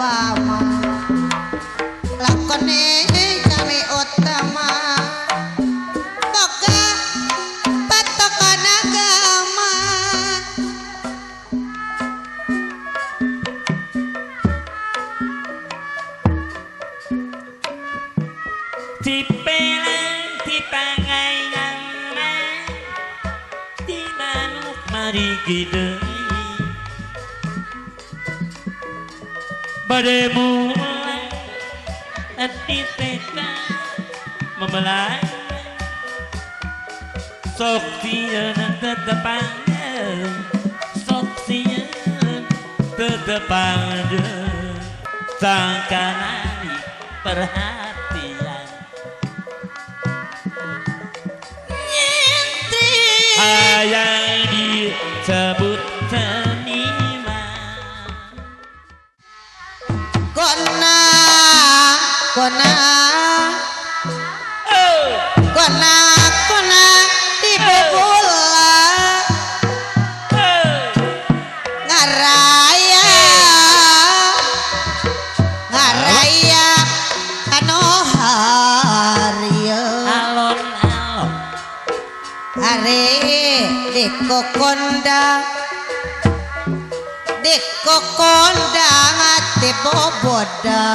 upama lakone kami utama boga patokan agama dipelang dipangayang di manuk mari gede pada mulai hati teka membelai sok sian tetepang sok sian tetepang sangka nari perhatian nyentri ayang disebut seniman kona kona oh kona kona di bubula ngaraya ngaraya kanoharia alon-alon are di kokonda ngati boboda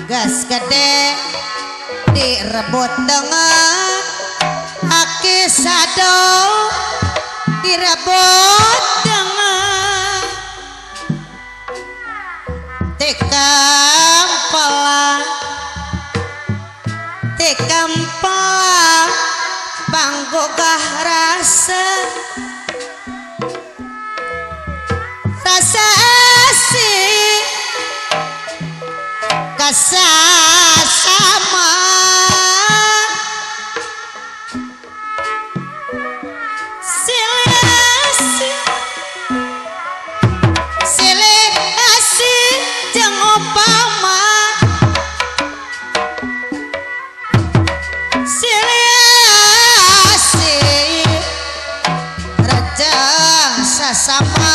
gas gede direbut dengan aki sado direbut dengan tikam pala banggogah rasa asik kasasama silih asik jeung upama silih asik rejeng sasama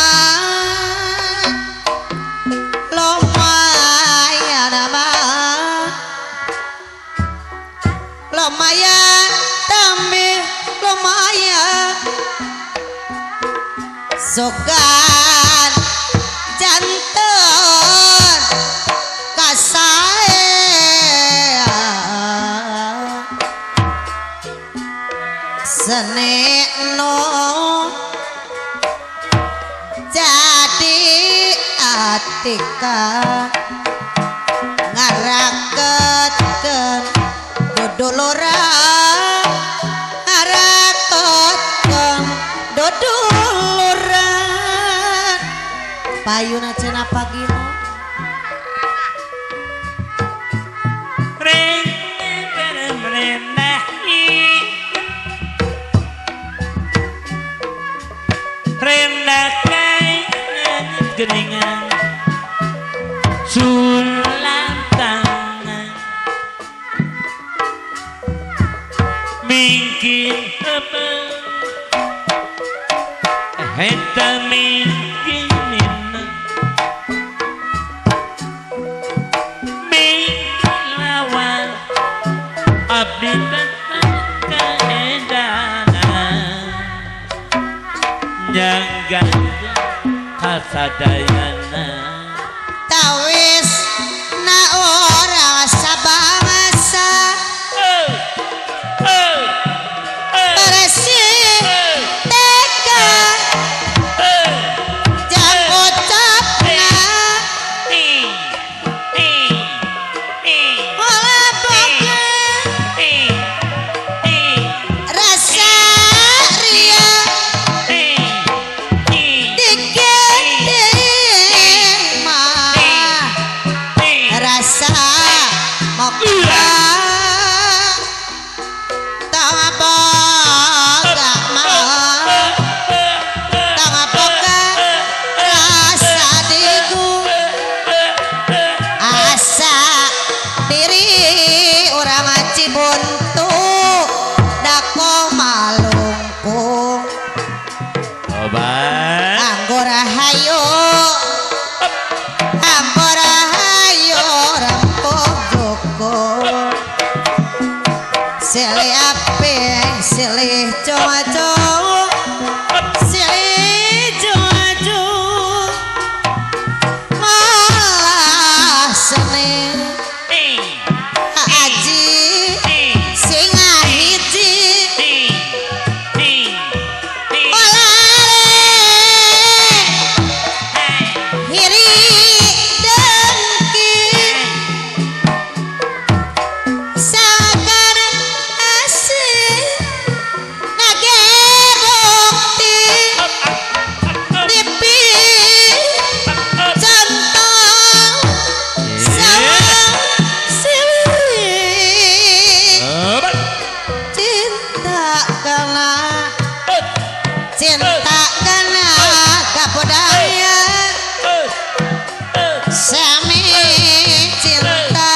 lumayan tapi lumayan sogan jantan kasae seni no jadi atika ngaraketkeun dodolora ngaraketkeun dodolora payuna cenah pagino rendah kai geningan sulam tangan mungkin apa henta mungkin lawan abdi tetap keedanan jaga kasadayana tawis na ora sabangsa bersih teka jang ucapna ola boga rasa ria digendeng mah rasa mokka tang boga mah tang boga rasa digu asa diri urang Cibuntu dako malungkung obat anggur hayo silih ape silih coco silih coco malah seneng aji sing hiji olare hiri dengki sakar asih nage bukti dipi contoh sama siwi cinta karena kapodaya sami cinta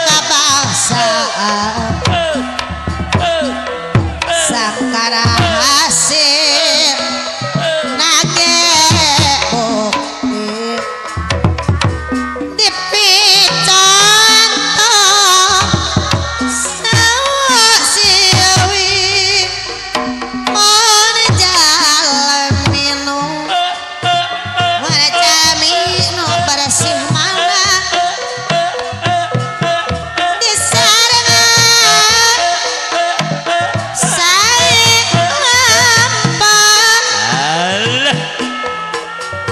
kebangsaan sakara hasil nage bukti dipicontoh sawa siwi mon jalan minum bersih mana disarengan saya hampa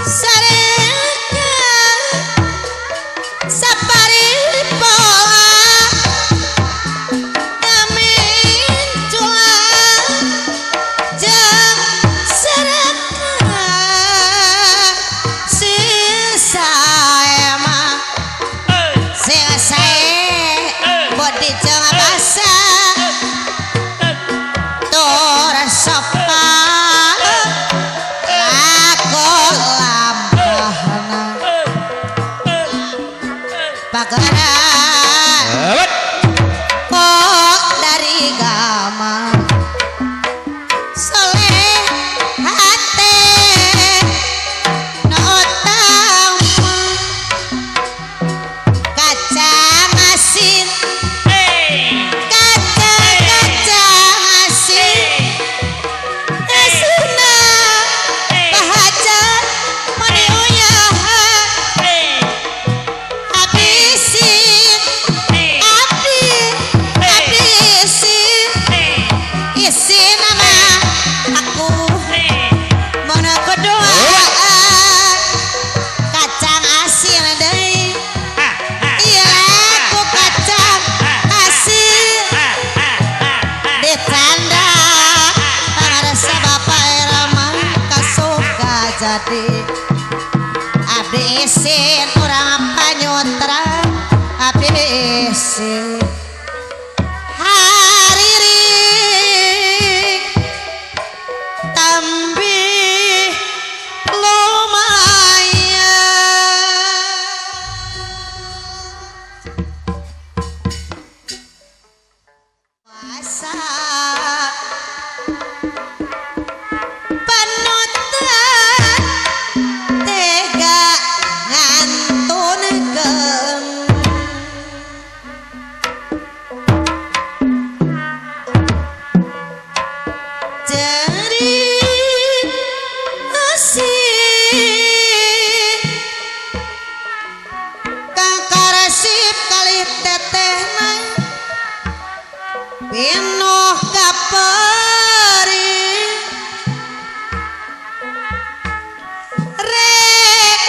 sarengan sapari pola namin cuan jeng serengan sisa emang sisa bodi jeng basa tur sopan laku lampahna pagaran kok dari gama soleh hati no utama kacang asin kacang asin asuna bahajar maniuyahan habisin habisin isi nama aku mana kedua kacang asin deh iya aku kacang asin ditanda pangarasa bapak irama kasuka jadi abdi isin orang panyutra abdi isin hariri tambi lumayan puasa panutan tega ngantunkeun jadi asih kakaresip kali tetehna pinuh kapari rek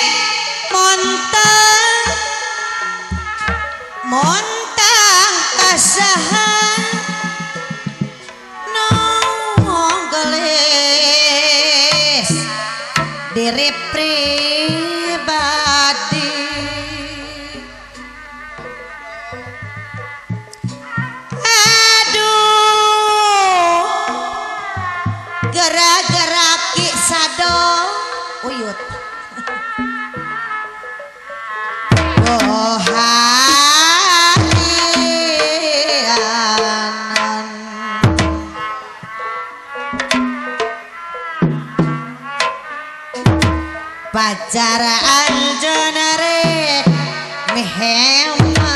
montang kasahan nonggelis diri pribadi aduh gara-gara ki sado uyut oh hanianan pacaraan jonare mihema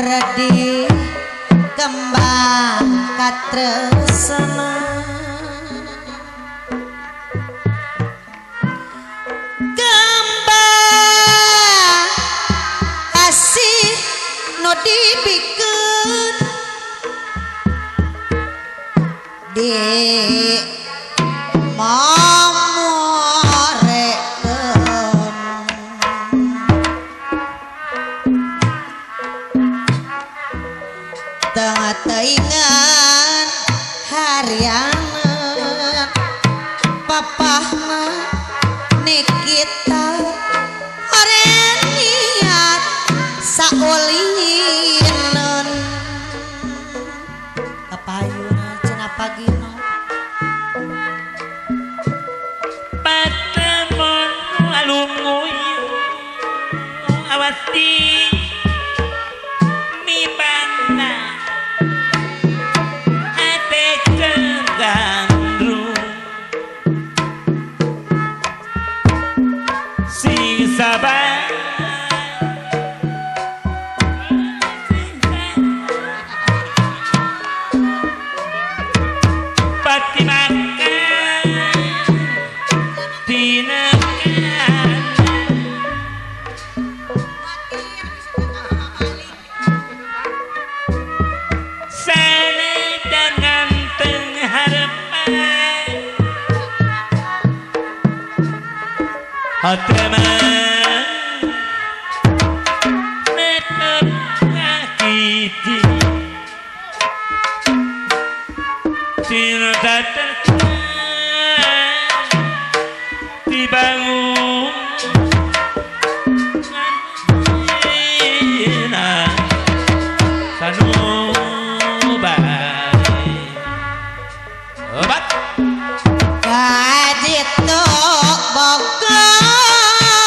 redi kembang katresna kembang asih no dibikeun di mamoreken tengah teingan harianan papahna Nikita oren niat saulinen kapayuna cenah pagino patemon alunguy awasti mi banda ate cegandru si sabar pati makan tinakan sana dengan pengharapan teman netep ngakiti cinta dibangun kaditu bogor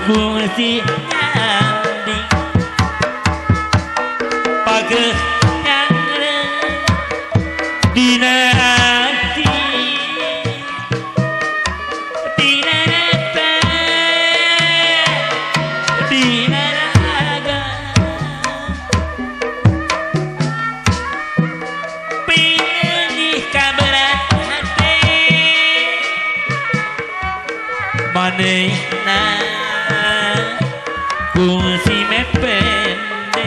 fungsi nyandi pageh nyangre dina hati dina nata dina raga pilih kaberat hati manehna fungsi mepende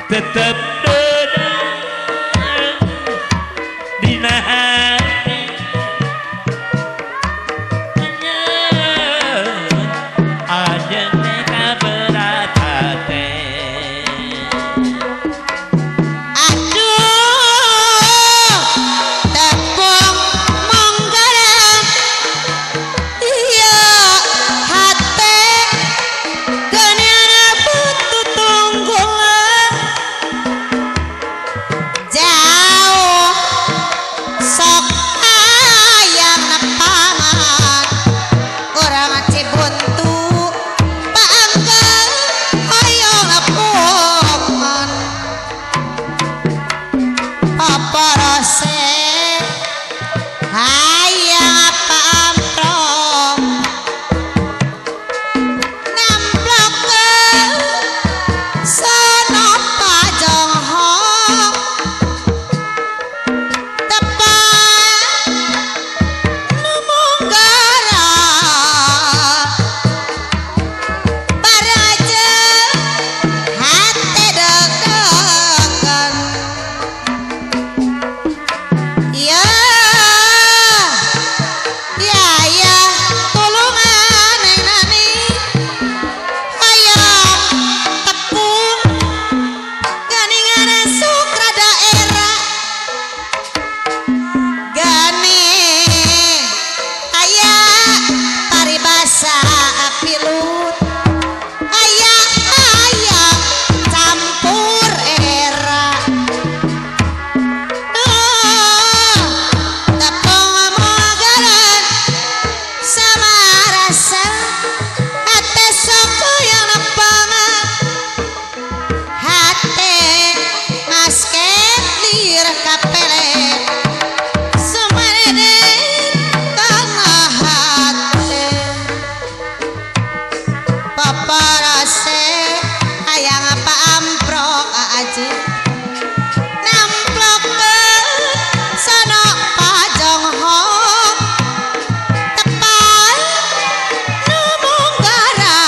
tetap dedeng dina hati aja kaberat hati aduh tepung menggeram iya hati geniana butuh tunggulan jauh sok ayam nepangan orang cibuntu bangga hoyong lepungan apa rose hayang apa amprong namplok ke sono pajong hong tepat numunggara baraja hati deg-degan ya ya tulungan neng nani hayang tepung ganingan sukra daerah gani ayah paribasa apilut ayah ayah campur era tepung magaran sama rasa hati soko yang nepangan hati masket lir kapele sumarede tengah hati paparase hayang apa amprok aja namplok ke sono pajong hong tepat numunggaran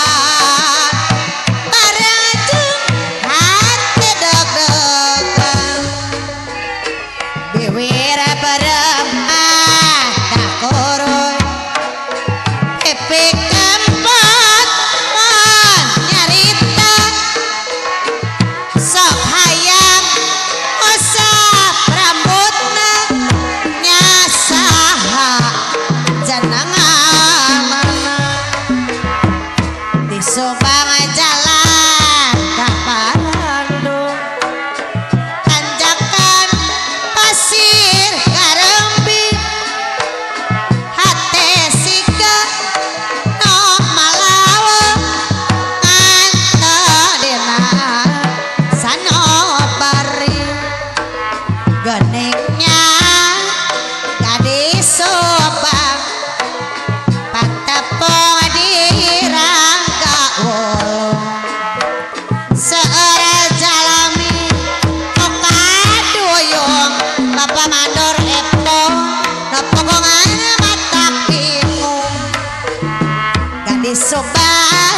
barajeng hati deg-degan biwira bareng tak koroi epik kempot man nyarita sok hayang usap rambutna nyasaha jenenganana di subang jalan kaparandung tanjakan pasir garembi hati sika nok malawa ngantadina sanobari geningnya gadis subang patepung di rangka wolong seorang jalami oka duyung bapak mandor epo nepokongan mata bingung gadis subang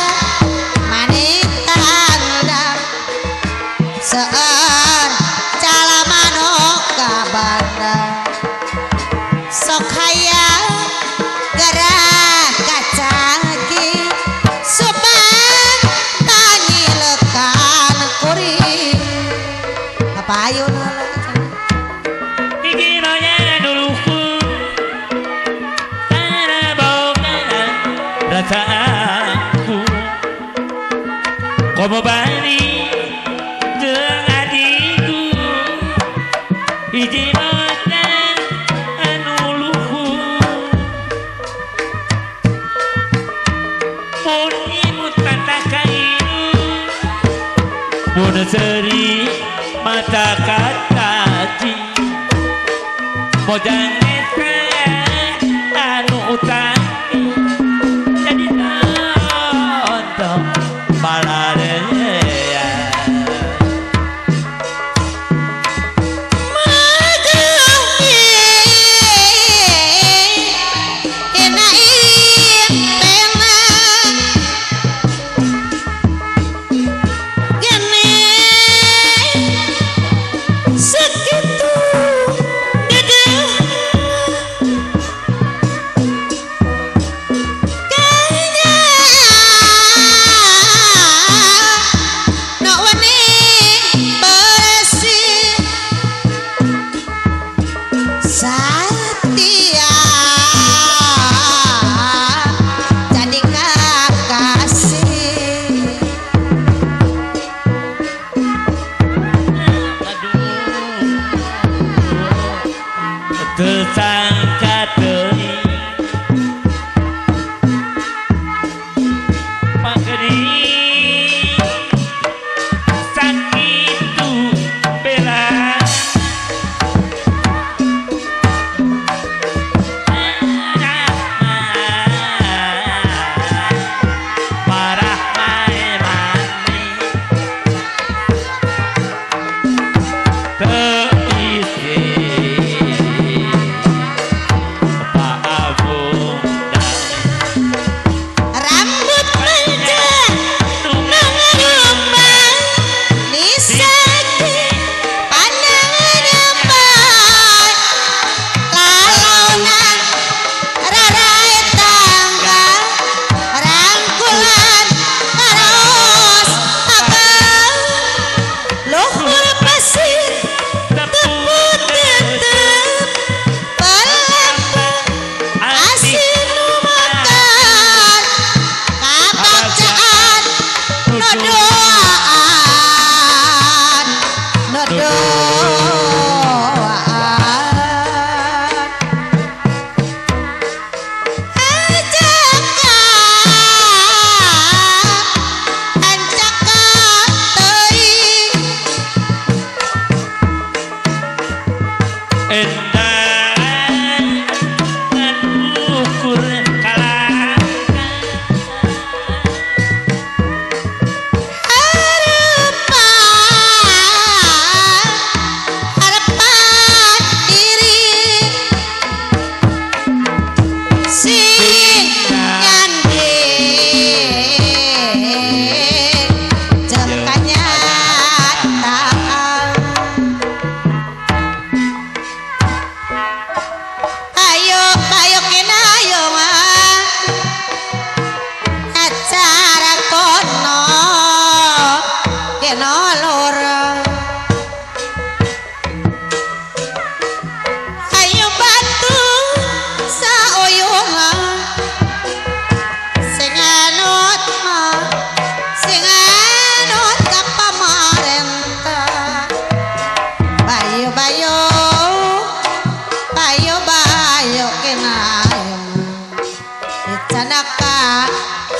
manita andang seorang calaman oka bandang sok hayang gerak kacagi subang tangi lekan kuring apa ayo Kikinonya duluku Tanah bokana rasa aku Komo bani dengan adikku Ijinotan anu luhur berseri mata kaki mojang anu utami jadi nonton malaria tersangka teri pageri sakitu bela marah main mani terisi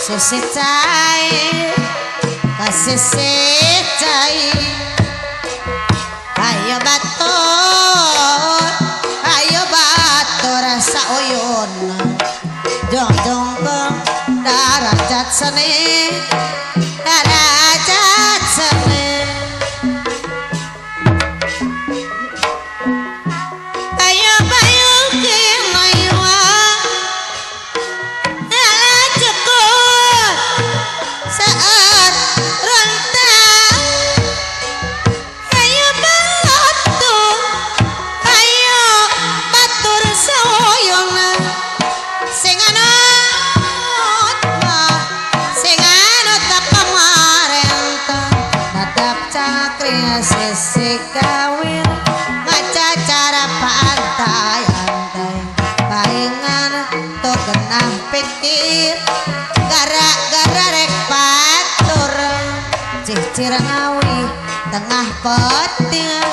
sesecai kasesecai ayo batur sauyun jongjong ke darajat seni darajat seni sesi kawin maca cara pantai-antai paingan to genah pikir gara-gara rek batur cicir ngawi tengah petir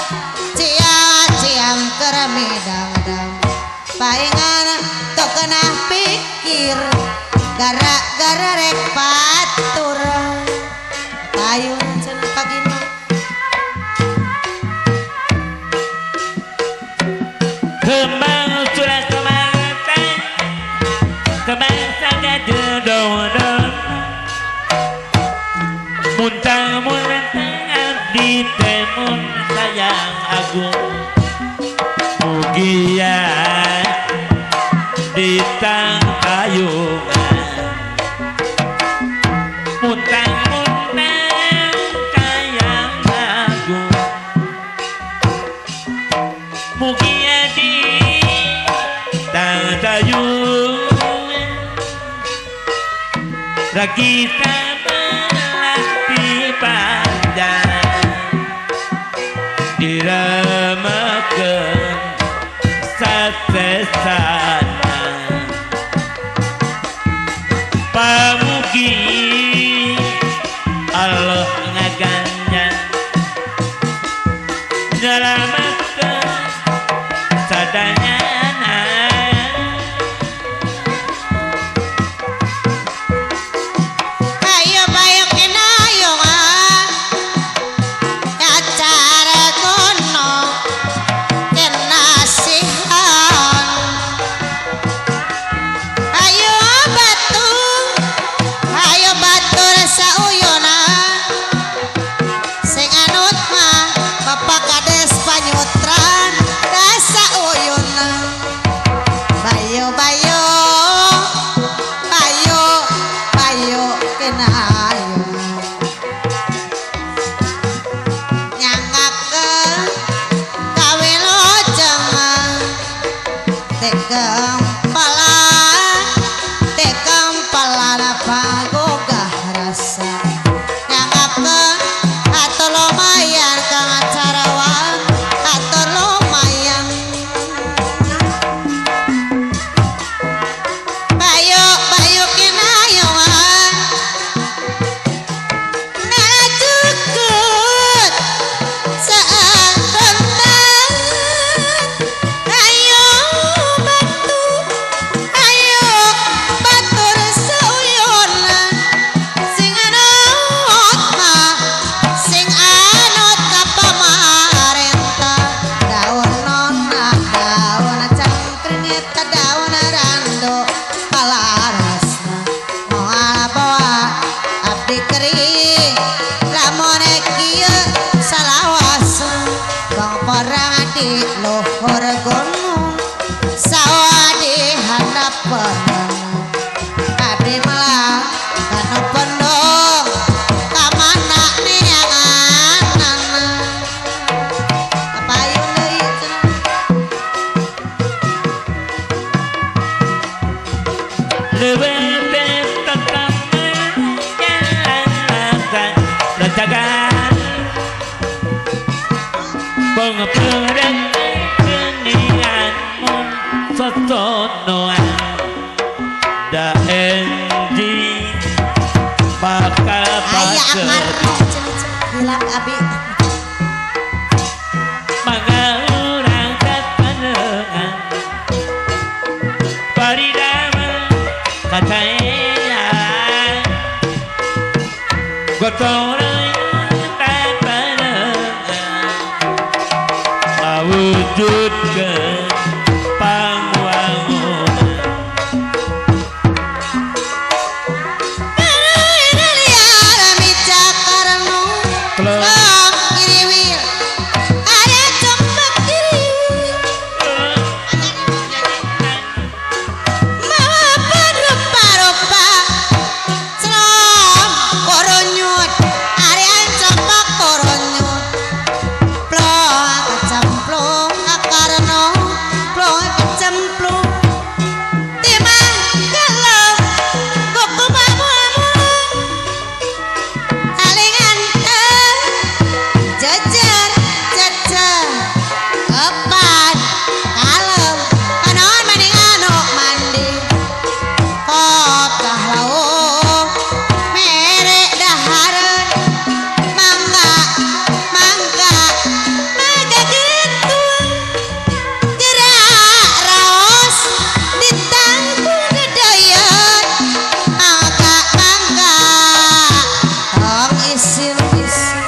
cia-ciang keramidang-dang paingan to genah pikir gara-gara rek batur ayo cenah pagina modal muntang-muntang abdi temun sayang agung mugia di tangkayungan muntang-muntang kayang agung mugia di tangkayungan rakita melati panjang diramakeun satesana pamugi Allah ngaganjang nyelametkeun sadayana ayo bayo kinayongan acara kono kenasihan ayo batur sauyonan sing anut mah bapak kades panyutran dasa uyunan bayo kenayo nyangakeun kawilujeng tekeng pala pagogah rasa nyangakeun atur lumayan kang acarawan atur lumayan bayo kinayongan ngajukut saat bentan ayo batur sauyonan sing anut ka pamarentah daun nona daun cangkring eta daun rando kalarasna moal bawa abdi kering lamun kieu salawas bang perang di luhur gunung sawah di handapeun abdi malah kana pendong kamana neanganana kapayun deui cenah leuweung tetap menjalankan rejagan pengeperang kenianmu sosonoan da enji bakal aya amar pasir hilang abi mangga urang kapanengan paridama kataya gotorang kapanengan mawujudkeun pangwangunan liar micakarnu long kiriwil ada cempak kiriwil mawa rupa-rupa selam koronyut arean cempak koronyut plong kacemplung akarno plong kacemplung timah gelem kuku babu-abu alingan jajar epan kalem kanaon maningan mandi kopdah lauk mere dahareun mangga gitu gerak raos ditanggung gedayan mangga tong isil-isil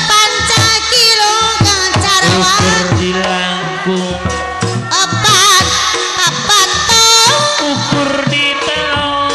panca kilo kang carawan ukur di langkung papat tong ukur di telong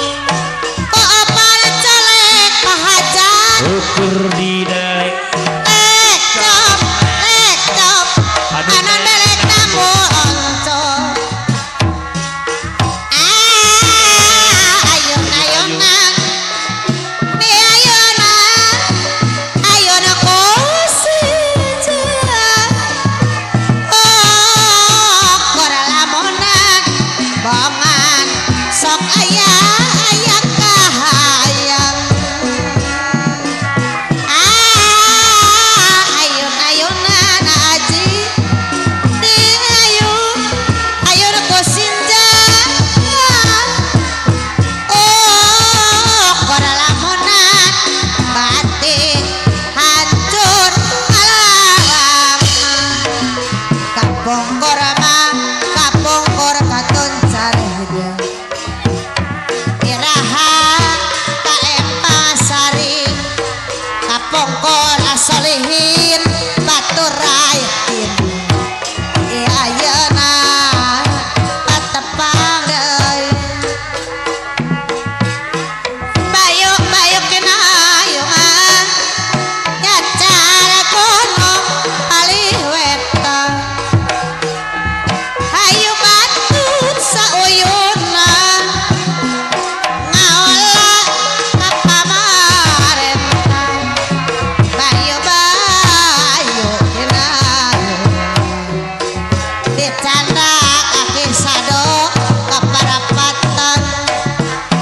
janda kaki sado kaparapatan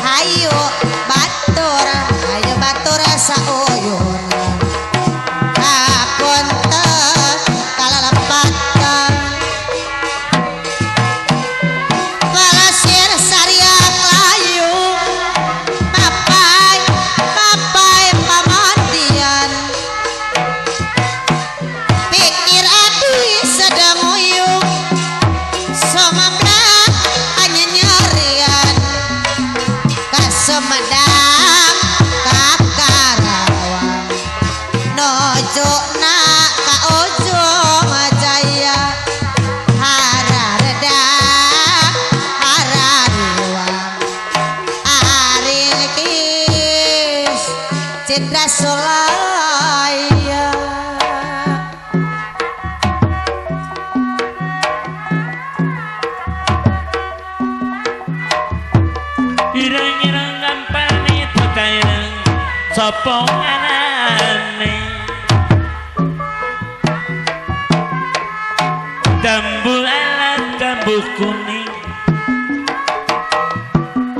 hayu batur sauyun kapunten kalalepatan balasir sariak layu papai pamandian pikir adi sedang uyung somabrak hanya nyerian kasumedang kakarawang nojo na ka ujung jaya hararedak hararuang aring kis cindra solaya ireng-ireng gampane tutaireng sapa anane dambu alat dambu kuning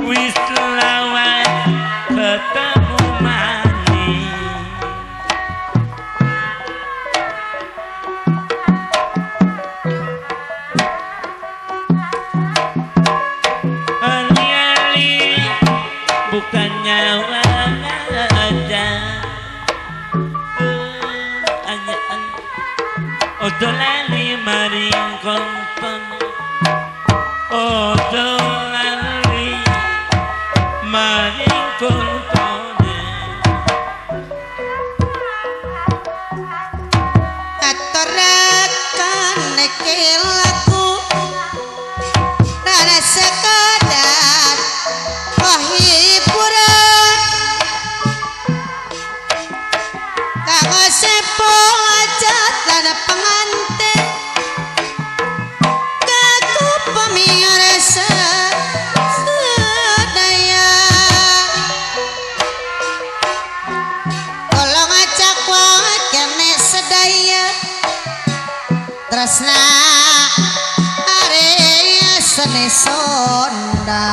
wis lawan ketemu manis ali-ali bukan nyawa aja anyaan odolali maring konton odolali maring konton aturakan nekilaku rana sekadar hiburan kanggo sepo ajat lan pengantin kaku pamirsa sedaya tolong ajak wae kene sedaya tresna are seni sonda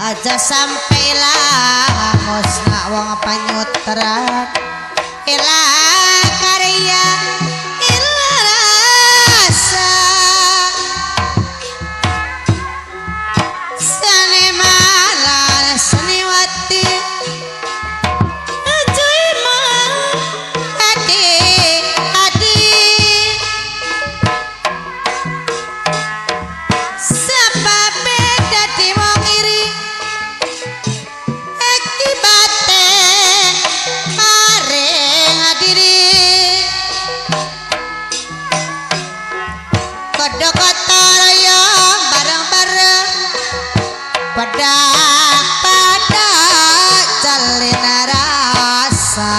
aja sampailah musna wong panyutran ila karya ila rasa seni malar seniwati ajuy mah adi sababe dadi wong iri akibate maring diri kodho kotoraya bareng-bareng pada jalina rasa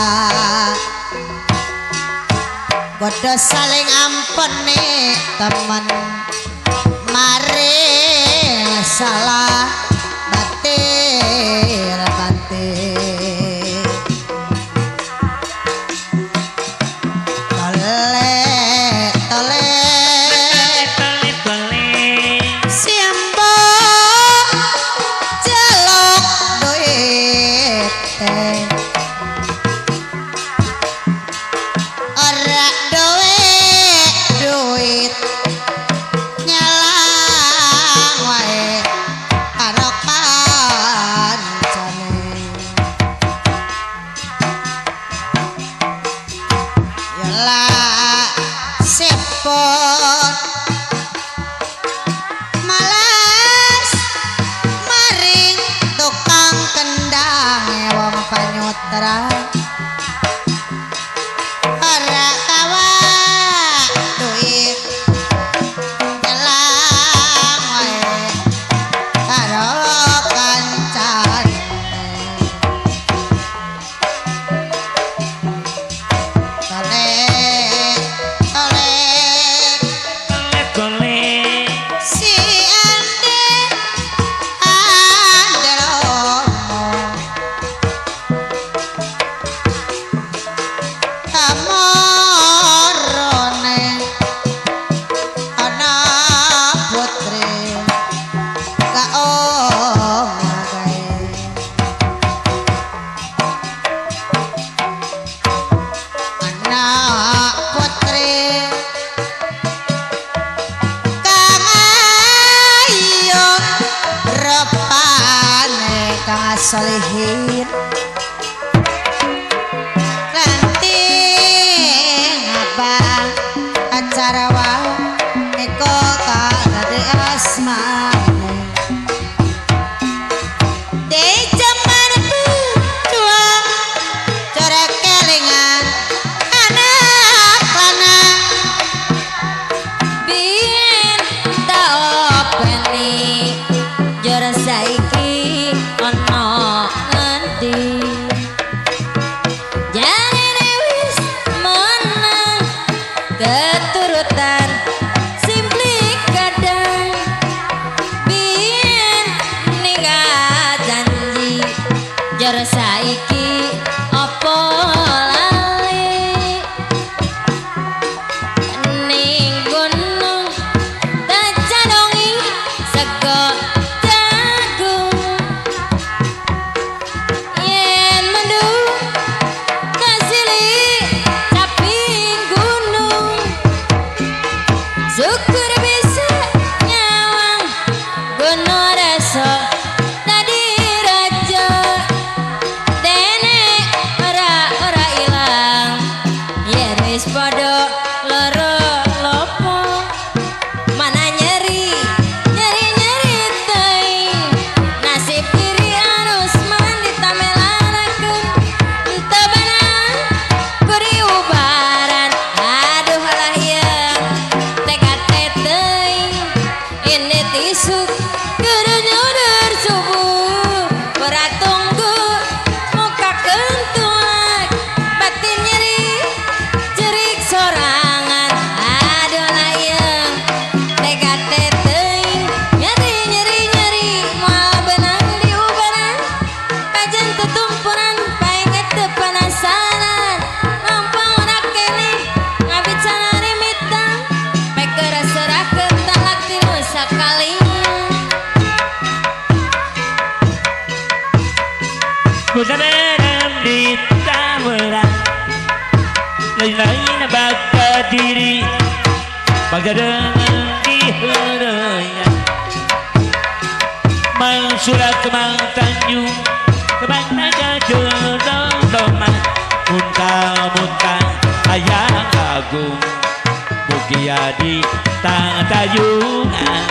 kodho saling ampuni temen maring salah batir tole siambo jaluk duit ora duit nyalang wae karo kancane yalah sepot malas maring tukang kendang wong panyutra ora kawa duit nyelang wae karo kancane tole solihin ranting abang acara wau eko kagade asmane de jaman berjuang corak kelingan anak lanang Biyen tak openi jor saiki ana ngendi jarene wis menang keturutan simplik kadang biyen ninggal janji jor saiki apa lali ning gunung tak cadongi sego jagung yen mendung tak silih caping gunung syukur bisa nyawang gunung reso tadi raja dene ora ilang yen wis padha loro lopo mana nyeri teing nasib diri harus mandi tamelarakeun teu benang kuri ubaran aduh lah yang tega teing ini tisuk kudu nyudur subuh ora tunggu muka kentuak batin nyeri jerik sorangan aduh lah yang tega teing nyeri moal benang di ubaran kajen tutumpuran painget teu penasaran lampau rak kene ngabicara rimitan peker serahkeun talak tinu sakalinya Kusadam di tawaran lain-lain baka diri baga dengan diherayan Mansurat kemang tanjung kemang naga jodoh-doman muntah-muntah ayang agung mugi adi tayungan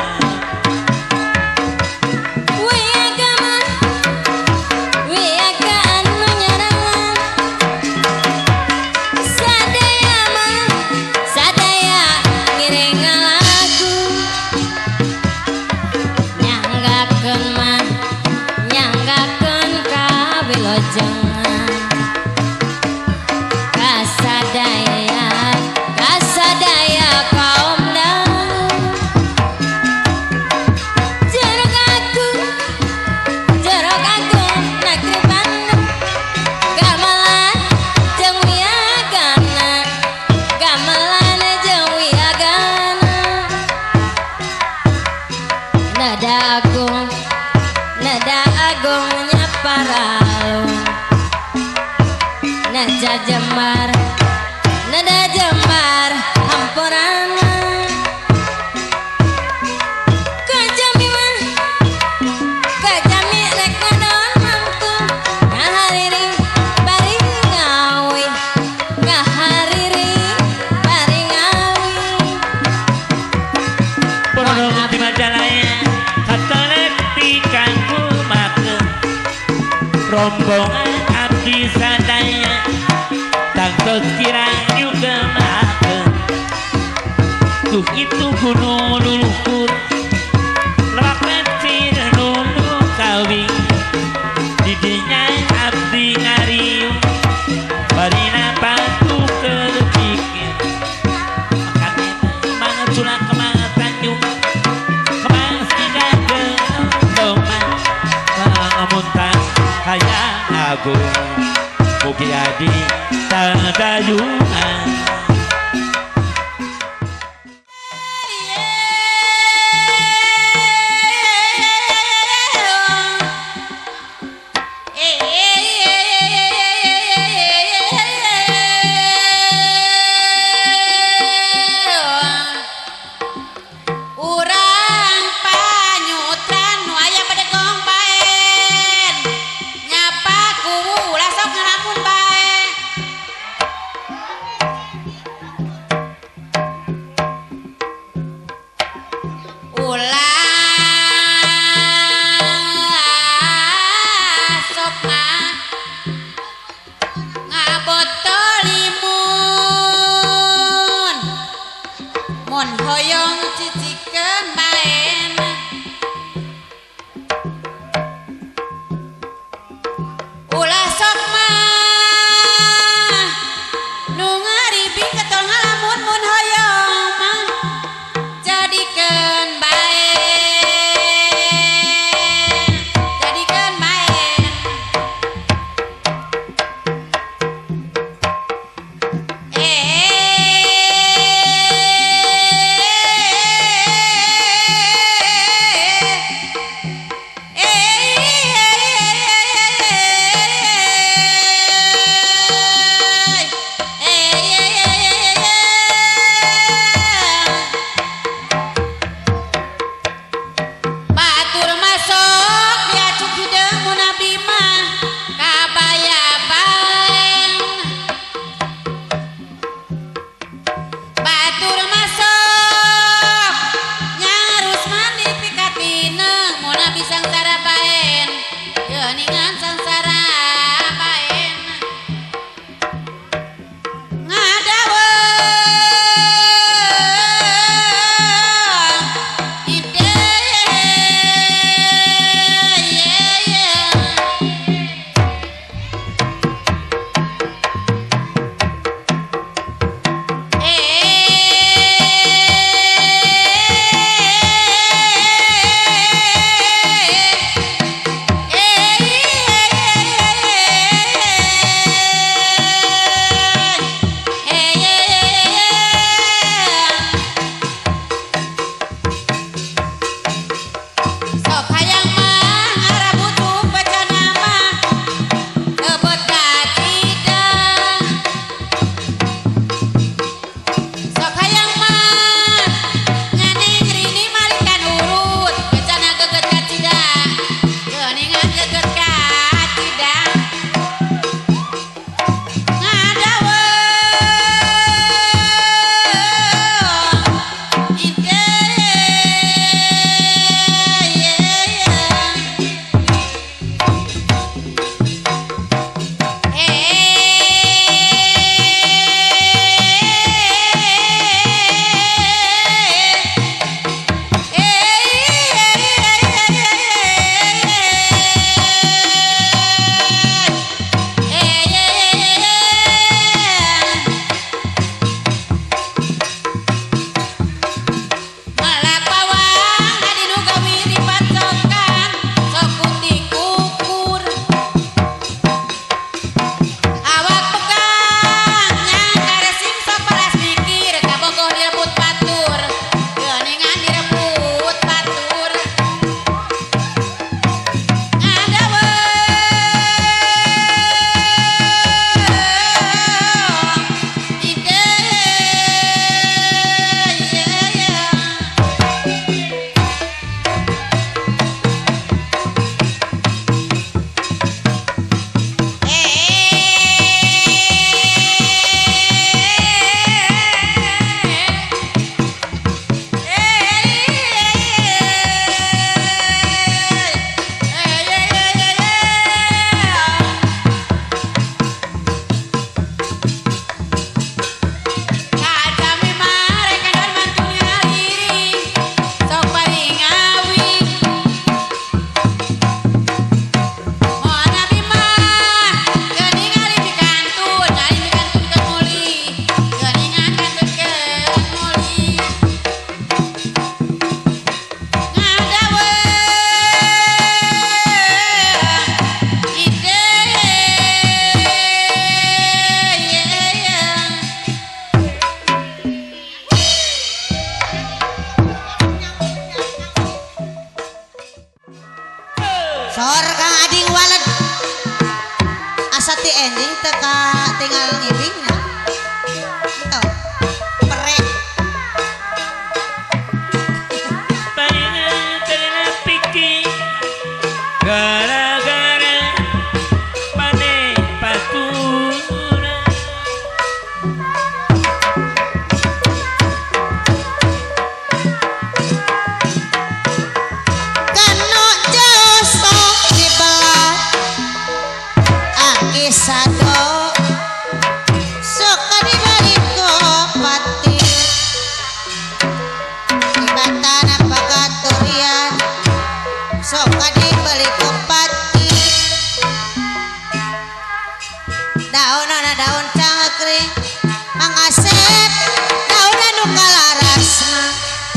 Wiaga anu nyarangan sadaya ngiring lagu nyanggakeun kawilojengan kasadaya kaum dalam jeruk agung negeri Bandung gamelan jeung wiagana nada agung nyaparalung nada jembar hampurana kajami rek ngadon mantu ngahariri bari ngawi Porong di Majalaya katalet di kangku make rombongan abdi sadaya tangtos kirang juga make tuh itu gunung luluhur lewat petir nulu kawing didinya abdi ngariung barina batu terpikir makanya mangat sulang kemana tanjung kemana sidak gendoman muntah hayang agung mugi adi tayungan urang panyutran nu aya pada gong baen ulah sopna ngabotolimun mun hoyong cicikeun baen ulah sopna nu ngaribi ketong halamun mun hoyong mah jadikeun baen jadikeun baen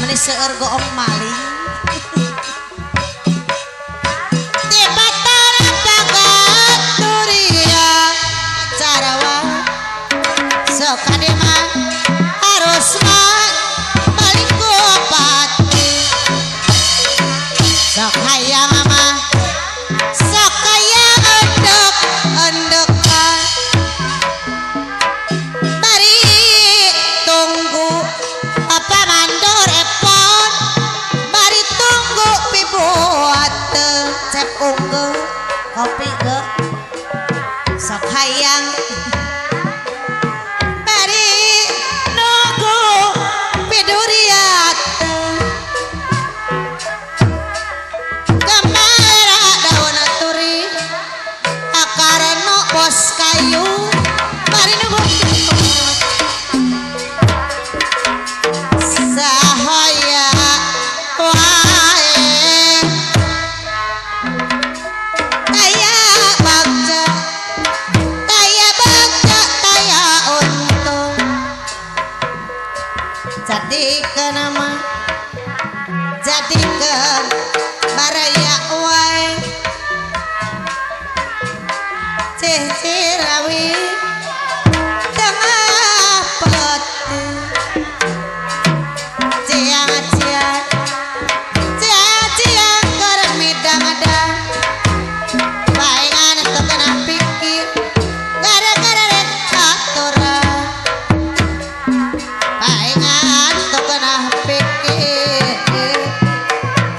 meni seueur goong maling tibatan pagat turia carawa sok kadema harus mah balik ku pati sok hayang mah sok hayang endek-endekan bari tunggu apa mandor epon bari tunggu pibuat cep unggul kopi ge sok hayang bari nunggu piduriat kamera daun turi akareno bos kayu bari nunggu sahaya wae taya bagja taya untung jadikeun mah jadikeun baraya wae cirawi tengah peti ciang-ciang ciang-ciang keur midang-dang baengan teu kena pikir gara-gara rek aturan baengan teu kena pikir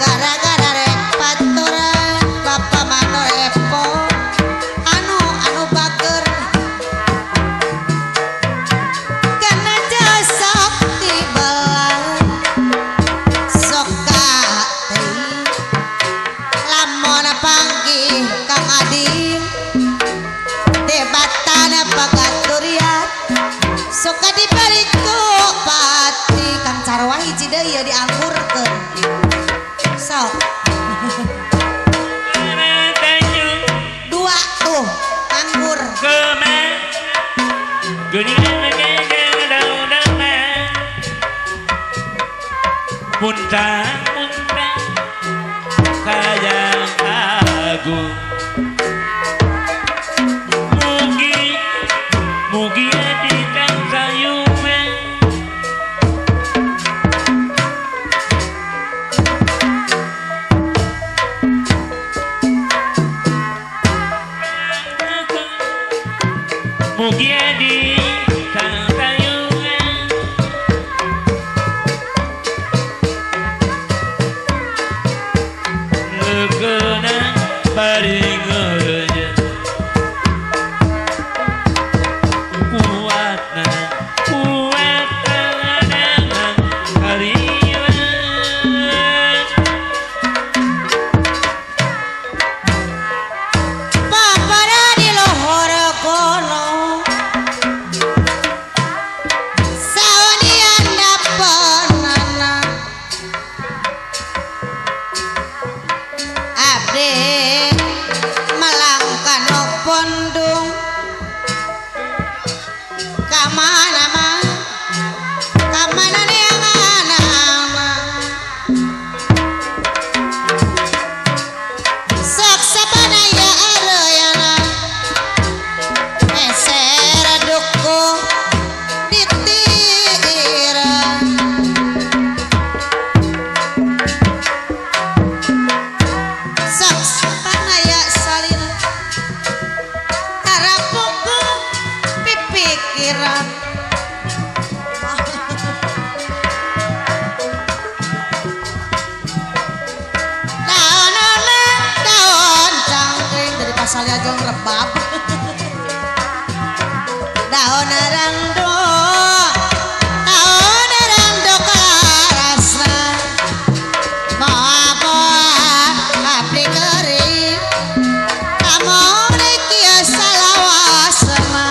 gara-gara rek paturan bapa mano epo anu bager kana jasok tibelan sok kateuing lamun panggih Kang Adi debatan pagaturian sok dibalik ku pati Kang Carwa hiji deui ya diangkurkeun sok Tanjung dua tuh anggur Kema Geuningan ngegeng daunana Muntang-muntang sayang aku Mugi adi kang sayuman Mugi adi kang sayuman Lekeunang paringeunnya kuatna dengan hariwan papara di lohor kono saunian dapenana abdi melangkano pondung kamana mah kamana neanganama sok sabanaya areyana meser duku ditiran sok sabanaya salina harapuku pipikiran daun cangkring dari pasalnya jong rebab daun rangdo kelarasna moa-moa abdi kering kamu kieu salawasna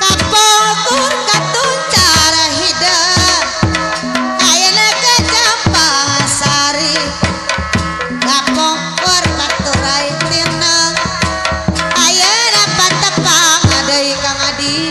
kapungkur katuncar hideung ayeuna ke Jampang Sari kapungkur katurai tineng ayeuna patepang deui Kang Adi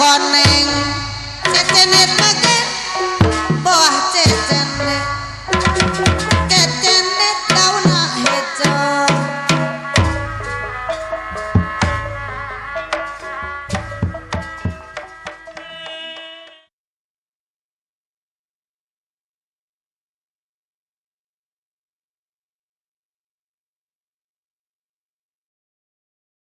koneng setenet